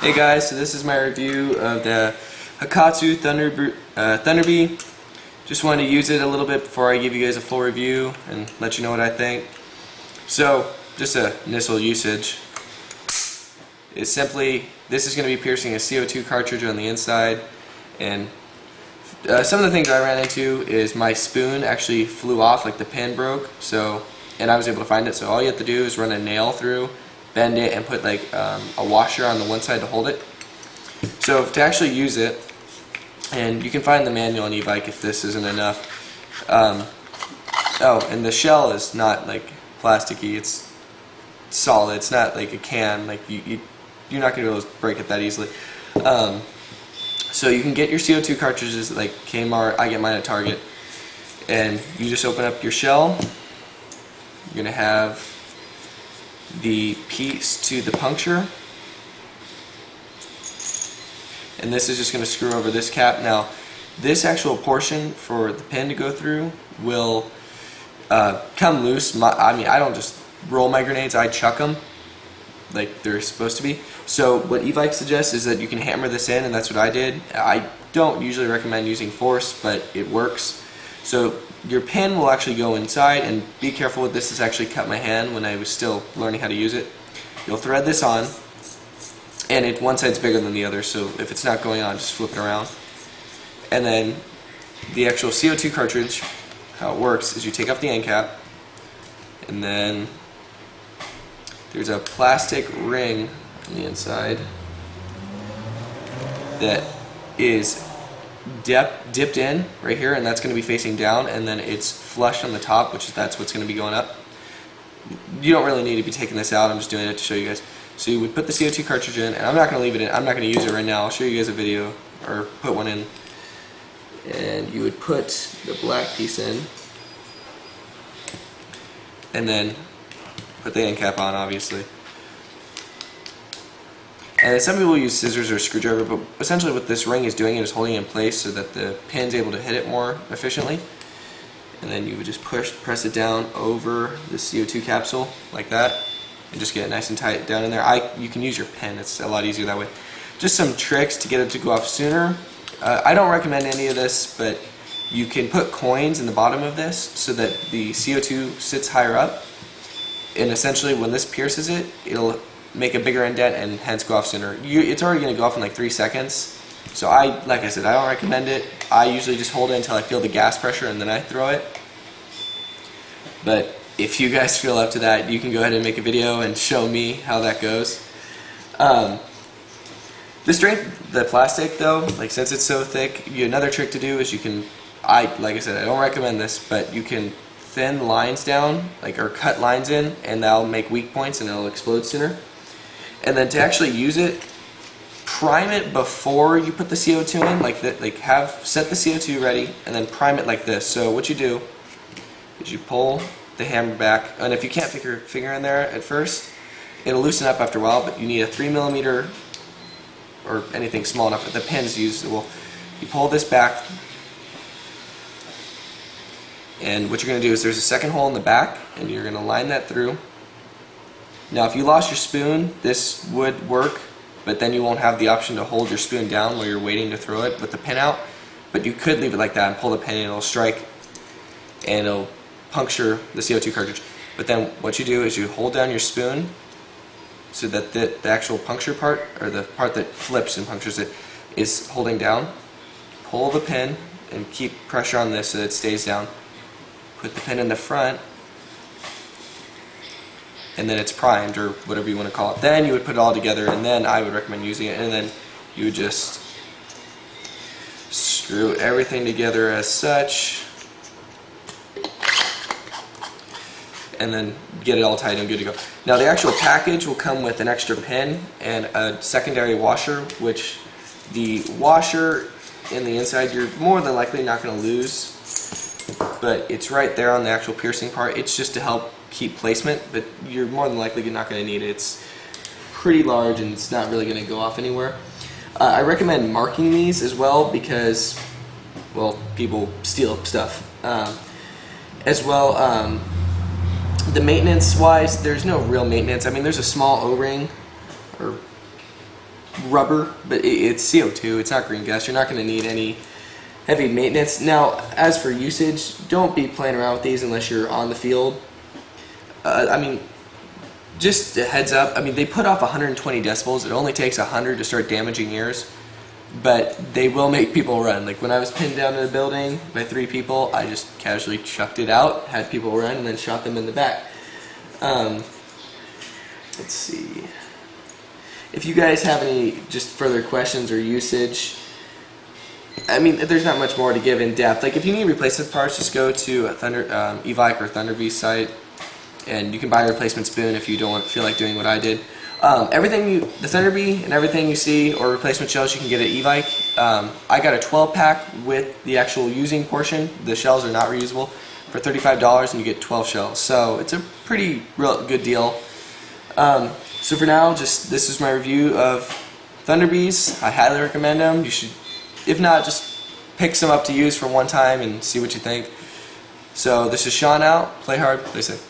Hey guys, so this is my review of the Co2 Thunderbee. Just wanted to use it a little bit before I give you guys a full review and let you know what I think. So, just a initial usage is simply, this is going to be piercing a CO2 cartridge on the inside, and some of the things I ran into is my spoon actually flew off, like the pin broke, and I was able to find it. So all you have to do is run a nail through, bend it, and put like a washer on the one side to hold it. So to actually use it, and you can find the manual on Evike if this isn't enough. Oh, and the shell is not like plasticky, it's solid, it's not like a can, like you're not going to be able to break it that easily. So you can get your CO2 cartridges at like Kmart, I get mine at Target, and you just open up your shell. You're going to have the piece to the puncture, and this is just going to screw over this cap. Now this actual portion for the pin to go through will come loose. I mean, I don't just roll my grenades, I chuck them like they're supposed to be. So what Evike suggests is that you can hammer this in, and that's what I did. I don't usually recommend using force, but it works. So your pin will actually go inside, and be careful with this. This actually cut my hand when I was still learning how to use it. You'll thread this on, and one side's bigger than the other, so if it's not going on, just flip it around. And then the actual CO2 cartridge, how it works is you take off the end cap, and then there's a plastic ring on the inside that is dipped in right here, and that's going to be facing down, and then it's flush on the top, that's what's going to be going up. You don't really need to be taking this out, I'm just doing it to show you guys. So you would put the CO2 cartridge in, and I'm not going to leave it in, I'm not going to use it right now, I'll show you guys a video, or put one in. And you would put the black piece in, and then put the end cap on, obviously. And some people use scissors or a screwdriver, but essentially what this ring is doing is holding it in place so that the pin's able to hit it more efficiently. And then you would just press it down over the CO2 capsule like that, and just get it nice and tight down in there. You can use your pen, it's a lot easier that way. Just some tricks to get it to go off sooner. I don't recommend any of this, but you can put coins in the bottom of this so that the CO2 sits higher up, and essentially when this pierces it, it'll make a bigger indent and hence go off sooner. It's already going to go off in like 3 seconds, so like I said, I don't recommend it. I usually just hold it until I feel the gas pressure and then I throw it. But if you guys feel up to that, you can go ahead and make a video and show me how that goes. The strength, the plastic though, like since it's so thick, another trick to do is you can, like I said, I don't recommend this, but you can thin lines down, or cut lines in, and that'll make weak points and it'll explode sooner. And then to actually use it, prime it before you put the CO2 in, set the CO2 ready, and then prime it like this. So what you do is you pull the hammer back, and if you can't fit your finger in there at first, it'll loosen up after a while, but you need a 3mm or anything small enough that the pin's usable. You pull this back, and what you're going to do is there's a second hole in the back, and you're going to line that through. Now if you lost your spoon, this would work, but then you won't have the option to hold your spoon down while you're waiting to throw it with the pin out. But you could leave it like that and pull the pin, and it'll strike and it'll puncture the CO2 cartridge. But then what you do is you hold down your spoon so that the actual puncture part, or the part that flips and punctures it, is holding down. Pull the pin and keep pressure on this so that it stays down. Put the pin in the front, and then it's primed, or whatever you want to call it. Then you would put it all together, and then I would recommend using it, and then you would just screw everything together as such, and then get it all tight and good to go. Now the actual package will come with an extra pin and a secondary washer, which the washer in the inside you're more than likely not going to lose, but it's right there on the actual piercing part. It's just to help keep placement, but you're more than likely not going to need it. It's pretty large and it's not really going to go off anywhere. I recommend marking these as well because, well, people steal stuff. As well, the maintenance wise, there's no real maintenance. I mean, there's a small O-ring or rubber, but it's CO2. It's not green gas. You're not going to need any heavy maintenance. Now, as for usage, don't be playing around with these unless you're on the field. I mean, just a heads up, I mean, they put off 120 decibels. It only takes 100 to start damaging ears, but they will make people run. Like when I was pinned down in a building by 3 people, I just casually chucked it out, had people run, and then shot them in the back. Let's see. If you guys have any just further questions or usage, I mean, there's not much more to give in depth. Like if you need replacement parts, just go to Evike or Thunderbee's site, and you can buy a replacement spoon if you don't feel like doing what I did. The Thunderbee and everything you see, or replacement shells, you can get at Evike. I got a 12-pack with the actual using portion. The shells are not reusable, for $35, and you get 12 shells. So it's a pretty good deal. So for now, this is my review of Thunderbees. I highly recommend them. You should, if not, just pick some up to use for one time and see what you think. So this is Sean out. Play hard, play safe.